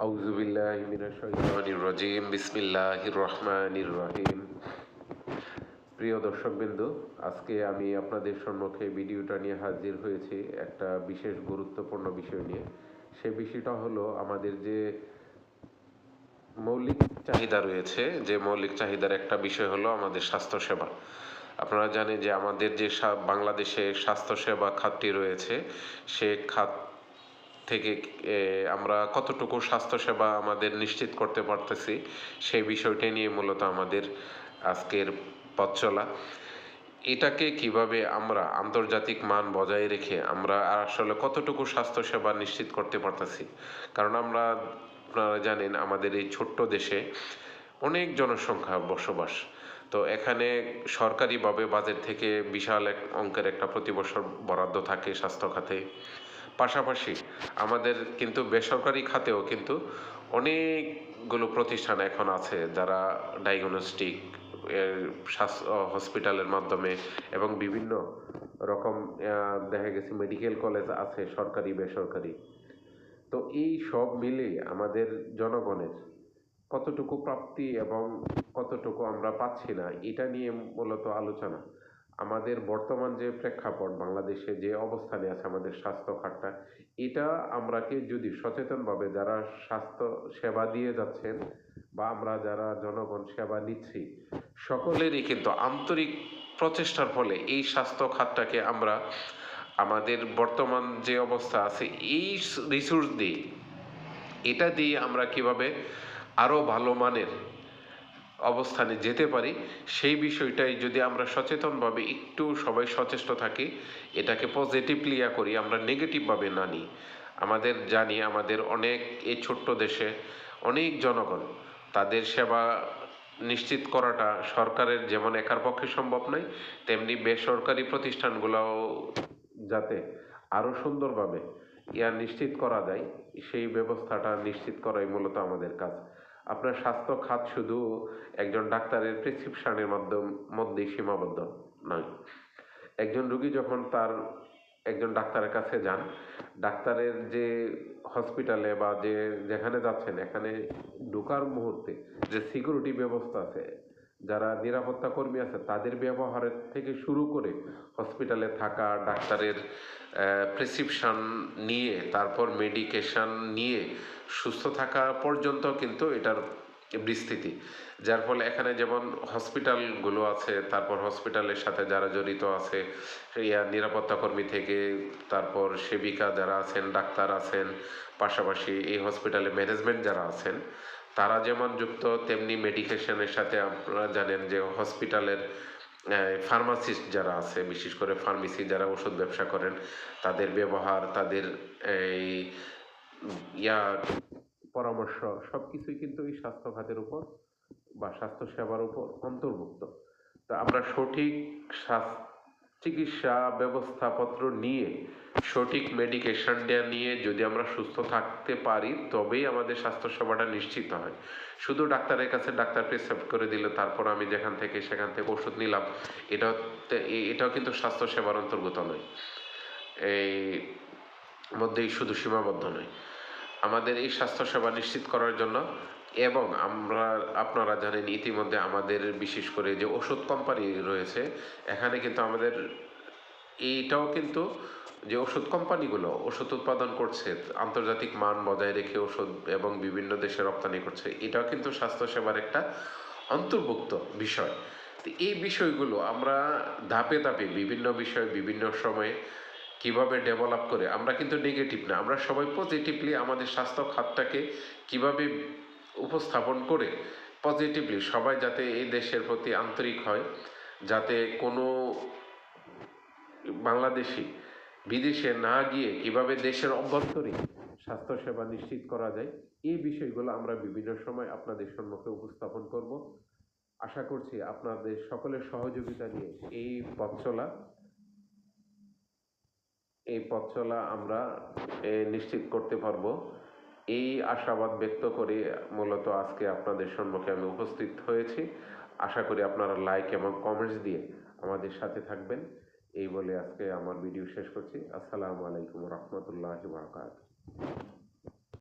আউযু বিল্লাহি মিনাশ শাইতানির রাজিম। বিসমিল্লাহির রহমানির রহিম। প্রিয় দর্শকবৃন্দ, আজকে আমি আপনাদের সম্মুখে ভিডিওটা নিয়ে হাজির হয়েছি একটা বিশেষ গুরুত্বপূর্ণ বিষয় নিয়ে। সে বিষয়টা হলো আমাদের যে মৌলিক চাহিদা রয়েছে, যে মৌলিক চাহিদার একটা বিষয় হলো আমাদের স্বাস্থ্যসেবা। আপনারা জানেন যে আমাদের যে বাংলাদেশে স্বাস্থ্যসেবা খাতটি রয়েছে, সে খাত থেকে আমরা কতটুকু স্বাস্থ্যসেবা আমাদের নিশ্চিত করতে পারতেছি, সেই বিষয়টি নিয়ে মূলত আমাদের আজকের পথ চলা। এটাকে কিভাবে আমরা আন্তর্জাতিক মান বজায় রেখে আমরা আসলে কতটুকু স্বাস্থ্যসেবা নিশ্চিত করতে পারতেছি। কারণ আপনারা জানেন আমাদের এই ছোট্ট দেশে অনেক জনসংখ্যা বসবাস। তো এখানে সরকারিভাবে বাজেট থেকে বিশাল এক অঙ্কের একটা প্রতি বছর বরাদ্দ থাকে স্বাস্থ্য খাতে। পাশাপাশি আমাদের কিন্তু বেসরকারি খাতেও কিন্তু অনেকগুলো প্রতিষ্ঠান এখন আছে যারা ডায়াগনস্টিক হসপিটালের মাধ্যমে এবং বিভিন্ন রকম দেখা গেছে মেডিকেল কলেজ আছে সরকারি বেসরকারি। তো এই সব মিলে আমাদের জনগণের কতটুকু প্রাপ্তি এবং কতটুকু আমরা পাচ্ছি না, এটা নিয়ে মূলত আলোচনা। আমাদের বর্তমান যে প্রেক্ষাপট, বাংলাদেশে যে অবস্থানে আছে আমাদের স্বাস্থ্য খাতটা, এটা আমরাকে যদি সচেতনভাবে যারা স্বাস্থ্য সেবা দিয়ে যাচ্ছেন বা আমরা যারা জনগণ সেবা নিচ্ছি, সকলেরই কিন্তু আন্তরিক প্রচেষ্টার ফলে এই স্বাস্থ্য খাতটাকে আমরা আমাদের বর্তমান যে অবস্থা আছে এই রিসোর্স দিয়ে, এটা দিয়ে আমরা কিভাবে আরও ভালো মানের অবস্থানে যেতে পারি, সেই বিষয়টাই যদি আমরা সচেতনভাবে একটু সবাই সচেষ্ট থাকি, এটাকে পজিটিভলি করি, আমরা নেগেটিভভাবে না নিই। আমাদের জানি আমাদের অনেক এই ছোট্ট দেশে অনেক জনগণ, তাদের সেবা নিশ্চিত করাটা সরকারের যেমন একার পক্ষে সম্ভব নয়, তেমনি বেসরকারি প্রতিষ্ঠানগুলোও যাতে আরও সুন্দরভাবে নিশ্চিত করা যায়, সেই ব্যবস্থাটা নিশ্চিত করাই মূলত আমাদের কাজ। আপনার স্বাস্থ্য খাত শুধু একজন ডাক্তারের প্রেসক্রিপশনের মধ্যেই সীমাবদ্ধ নয়। একজন রোগী যখন তার একজন ডাক্তারের কাছে যান, ডাক্তারের যে হসপিটালে বা যেখানে যাচ্ছেন, এখানে ঢোকার মুহূর্তে যে সিকিউরিটি ব্যবস্থা আছে, যারা নিরাপত্তা কর্মী আছে, তাদের ব্যবহারের থেকে শুরু করে হসপিটালে থাকা, ডাক্তারের প্রেসক্রিপশন নিয়ে তারপর মেডিকেশন নিয়ে সুস্থ থাকা পর্যন্ত কিন্তু এটার বিস্তৃতি। যার ফলে এখানে যেমন হসপিটালগুলো আছে, তারপর হসপিটালের সাথে যারা জড়িত আছে, নিরাপত্তা কর্মী থেকে তারপর সেবিকা যারা আছেন, ডাক্তার আছেন, পাশাপাশি এই হসপিটালে ম্যানেজমেন্ট যারা আছেন, তারা যেমন যুক্ত, তেমনি মেডিকেশনের সাথে আপনারা জানেন যে হসপিটালের ফার্মাসিস্ট যারা আছে, বিশেষ করে ফার্মেসি যারা ওষুধ ব্যবসা করেন, তাদের ব্যবহার, তাদের এই পরামর্শ, সব কিছুই কিন্তু এই স্বাস্থ্য খাতের উপর বা স্বাস্থ্য সেবার উপর অন্তর্ভুক্ত। তো আমরা সঠিক চিকিৎসা ব্যবস্থাপত্র নিয়ে, সঠিক মেডিকেশনটা নিয়ে যদি আমরা সুস্থ থাকতে পারি, তবেই আমাদের স্বাস্থ্য সেবাটা নিশ্চিত হয়। শুধু ডাক্তারের কাছে ডাক্তার প্রেসক্রাইব করে দিল, তারপর আমি সেখান থেকে ওষুধ নিলাম, এটাও কিন্তু স্বাস্থ্য সেবার অন্তর্গত নয়, এই মধ্যেই শুধু সীমাবদ্ধ নয়। আমাদের এই স্বাস্থ্যসেবা নিশ্চিত করার জন্য, এবং আপনারা জানেন ইতিমধ্যে আমাদের বিশেষ করে যে ওষুধ কোম্পানি রয়েছে, এখানে কিন্তু আমাদের এইটাও কিন্তু যে ওষুধ কোম্পানিগুলো ওষুধ উৎপাদন করছে, আন্তর্জাতিক মান বজায় রেখে ওষুধ এবং বিভিন্ন দেশে রপ্তানি করছে, এটাও কিন্তু স্বাস্থ্যসেবার একটা অন্তর্ভুক্ত বিষয়। তো এই বিষয়গুলো আমরা ধাপে ধাপে বিভিন্ন বিষয় বিভিন্ন সময়ে কিভাবে ডেভেলপ করে, আমরা কিন্তু নেগেটিভ না, আমরা সবাই পজিটিভলি আমাদের স্বাস্থ্য খাতটাকে কিভাবে উপস্থাপন করে পজিটিভলি সবাই যাতে এই দেশের প্রতি আন্তরিক হয়, যাতে কোনো বাংলাদেশি বিদেশে না গিয়ে কিভাবে দেশের অভ্যন্তরে স্বাস্থ্যসেবা নিশ্চিত করা যায়, এই বিষয়গুলো আমরা বিভিন্ন সময় আপনাদের সম্মুখে উপস্থাপন করব। আশা করছি আপনাদের সকলের সহযোগিতা নিয়ে এই পথ চলা আমরা নিশ্চিত করতে পারবো। এই আশাবাদ ব্যক্ত করে মূলত আজকে আপনাদের সম্মুখে আমি উপস্থিত হয়েছি। আশা করি আপনারা লাইক এবং কমেন্টস দিয়ে আমাদের সাথে থাকবেন। এই বলে আজকে আমার ভিডিও শেষ করছি। আসসালামু আলাইকুম রহমতুল্লাহি ওয়া বারাকাতুহু।